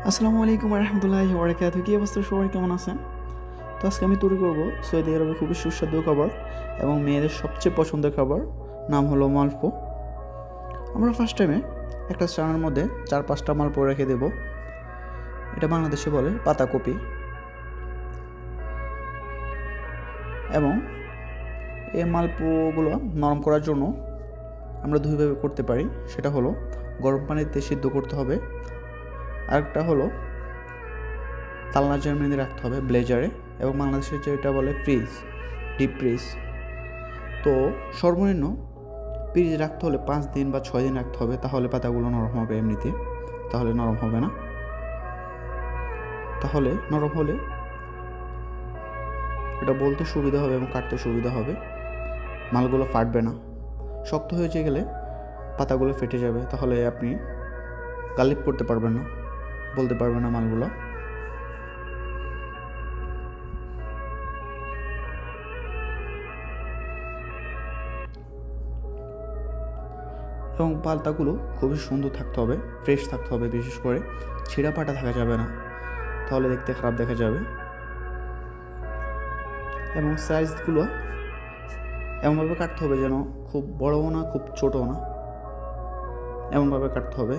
আসসালামু আলাইকুম রহমতুল্লাহি ওয়াবারাকাতুহু। কী অবস্থা, সবাই কেমন আছেন? তো আজকে আমি তৈরি করব সৌদি আরবে খুবই সুস্বাদু খাবার এবং মেয়েদের সবচেয়ে পছন্দের খাবার, নাম হলো মালপো। আমরা ফার্স্ট টাইমে একটা চানার মধ্যে 4-5টা মালপো রেখে দেব। এটা বাংলাদেশে বলে পাতাকপি। এবং এই মালপোগুলো নরম করার জন্য আমরা দুইভাবে করতে পারি। সেটা হলো গরম পানিতে সিদ্ধ করতে হবে, আরেকটা হলো তালনা জার্মানিতে রাখতে হবে ব্লেজারে, এবং বাংলাদেশের যেটা বলে ফ্রিজ, ডিপ ফ্রিজ। তো সর্বনিম্ন ফ্রিজে রাখতে হলে 5 দিন বা 6 দিন রাখতে হবে, তাহলে পাতাগুলো নরম হবে। এমনিতে তাহলে নরম হবে না। তাহলে নরম হলে এটা বলতে সুবিধা হবে এবং কাটতে সুবিধা হবে, মালগুলো ফাটবে না। শক্ত হয়ে গেলে পাতাগুলো ফেটে যাবে, তাহলে আপনি গালিব করতে পারবেন না, বলতে পারবেন না মালগুলো। এবং পাতাগুলো খুবই সুন্দর থাকতে হবে, ফ্রেশ থাকতে হবে, বিশেষ করে ছিঁড়া ফাটা থাকা যাবে না, তাহলে দেখতে খারাপ দেখা যাবে। এবং সাইজগুলো এমনভাবে কাটতে হবে যেন খুব বড়ও না খুব ছোটও না, এমনভাবে কাটতে হবে।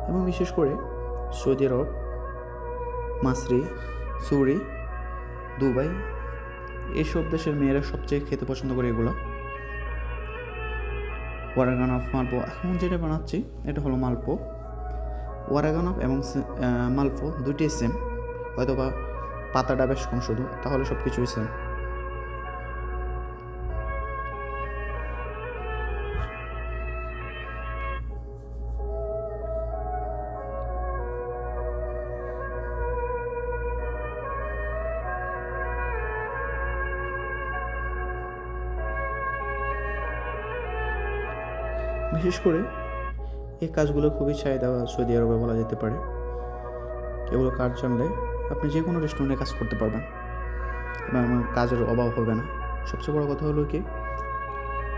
এবং বিশেষ করে সৌদি আরব, মাসরি, সুরি, দুবাই, এইসব দেশের মেয়েরা সবচেয়ে খেতে পছন্দ করে এগুলো। ওয়ারাগানফ মালপো এখন যেটা বানাচ্ছি এটা হলো মালপো। ওয়ারাগানফ এবং মালপো দুইটাই সেম, হয়তো বা পাতাটা বেশ কম শুধু, তাহলে সব কিছুই সেম। বিশেষ করে এই কাজগুলো খুবই চাহিদা সৌদি আরবে বলা যেতে পারে। এগুলো কাজ জানলে আপনি যে কোনো রেস্টুরেন্টে কাজ করতে পারবেন এবং কাজের অভাব হবে না। সবচেয়ে বড় কথা হলো কি,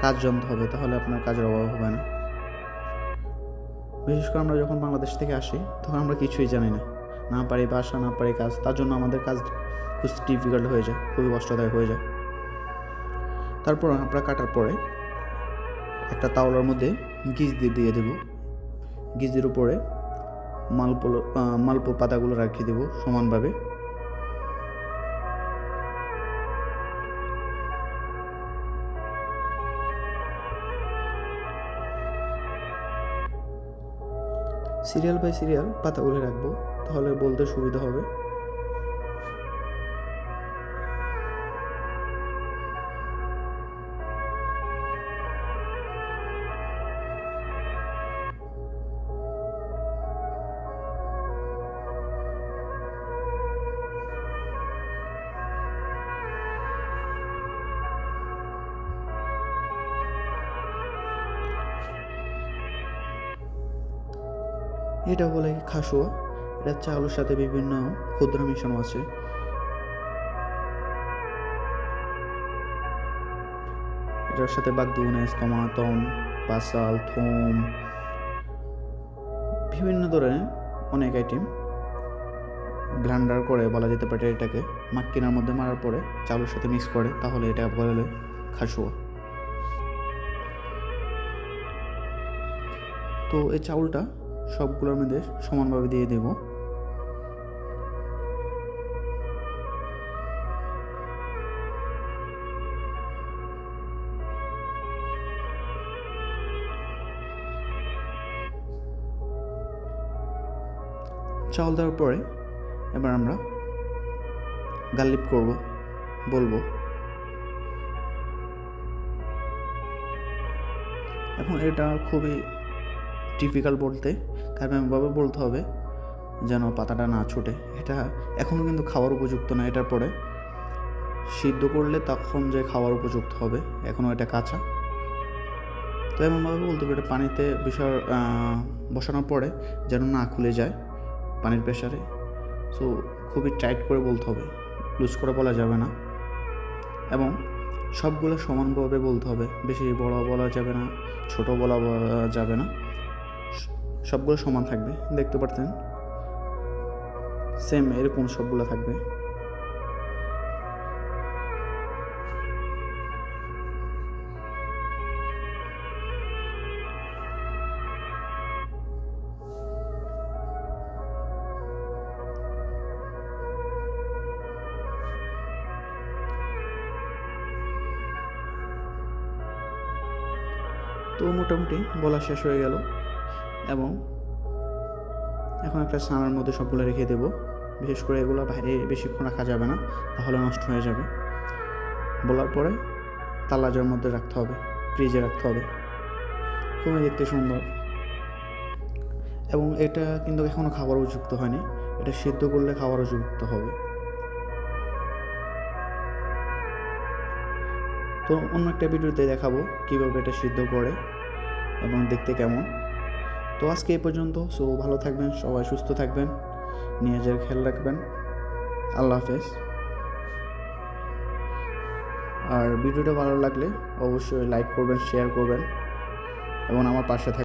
কাজ জানতে হবে, তাহলে আপনার কাজের অভাব হবে না। বিশেষ করে আমরা যখন বাংলাদেশ থেকে আসি তখন আমরা কিছুই জানি না, না পারি ভাষা, না পারি কাজ, তার জন্য আমাদের কাজ খুব ডিফিকাল্ট হয়ে যায়, খুবই কষ্টদায়ক হয়ে যায়। তারপর আমরা কাটার পরে একটা তাওয়ার মধ্যে গিজ দিয়ে দেবো। গিজের উপরে মালপোর পাতাগুলো রাখিয়ে দেবো সমানভাবে। সিরিয়াল বাই সিরিয়াল পাতাগুলো রাখবো, তাহলে বলতে সুবিধা হবে। এটা বলে খাসুয়া। এটা চাউলের সাথে বিভিন্ন ক্ষুদ্র মিশানো আছে। এটার সাথে বাগদুনেস, টমাটম, বাসাল, থুম, বিভিন্ন ধরনের অনেক আইটেম ব্লেন্ডার করে বলা যেতে পারে এটাকে। মাক্কিনার মধ্যে মারার পরে চাউলের সাথে মিক্স করে, তাহলে এটা বলে খাসুয়া। তো এই চাউলটা সবগুলোর মধ্যে সমানভাবে দিয়ে দেব। চাউল দেওয়ার পরে এবার আমরা গার্লিক বলবো। এখন এটা খুবই ডিফিকাল্ট বলতে, কারণ এমনভাবে বলতে হবে যেন পাতাটা না ছোটে। এটা এখনও কিন্তু খাওয়ার উপযুক্ত না, এটার পরে সিদ্ধ করলে তখন যে খাওয়ার উপযুক্ত হবে, এখনও এটা কাঁচা। তো এমনভাবে বলতে হবে, এটা পানিতে বসানোর পরে যেন না খুলে যায় পানির প্রেশারে। সো খুবই টাইট করে বলতে হবে, লুজ করে বলা যাবে না, এবং সবগুলো সমানভাবে বলতে হবে। বেশি বড় বলা যাবে না, ছোট বলা যাবে না, সবগুলো সমান থাকবে। দেখতে পাচ্ছেন সেম এরকম সবগুলো থাকবে। তো মোটামুটি বলা শেষ হয়ে গেল, এবং এখন একটা ছানার মধ্যে সবগুলো রেখে দেব। বিশেষ করে এগুলো বাইরে বেশিক্ষণ রাখা যাবে না, তাহলে নষ্ট হয়ে যাবে। বলার পরে তালাজার মধ্যে রাখতে হবে, ফ্রিজে রাখতে হবে। খুবই দেখতে সুন্দর, এবং এটা কিন্তু এখনও খাবার উপযুক্ত হয়নি, এটা সিদ্ধ করলে খাবার উপযুক্ত হবে। তো অন্য একটা ভিডিওতে দেখাবো কীভাবে এটা সিদ্ধ করে এবং দেখতে কেমন। তো আজকে এই পর্যন্ত। সো ভালো থাকবেন সবাই, সুস্থ থাকবেন, নিজের খেয়াল রাখবেন। আল্লাহ হাফেজ। আর ভিডিওটা ভালো লাগলে অবশ্যই লাইক করবেন, শেয়ার করবেন, এবং আমার পাশে থাকবেন।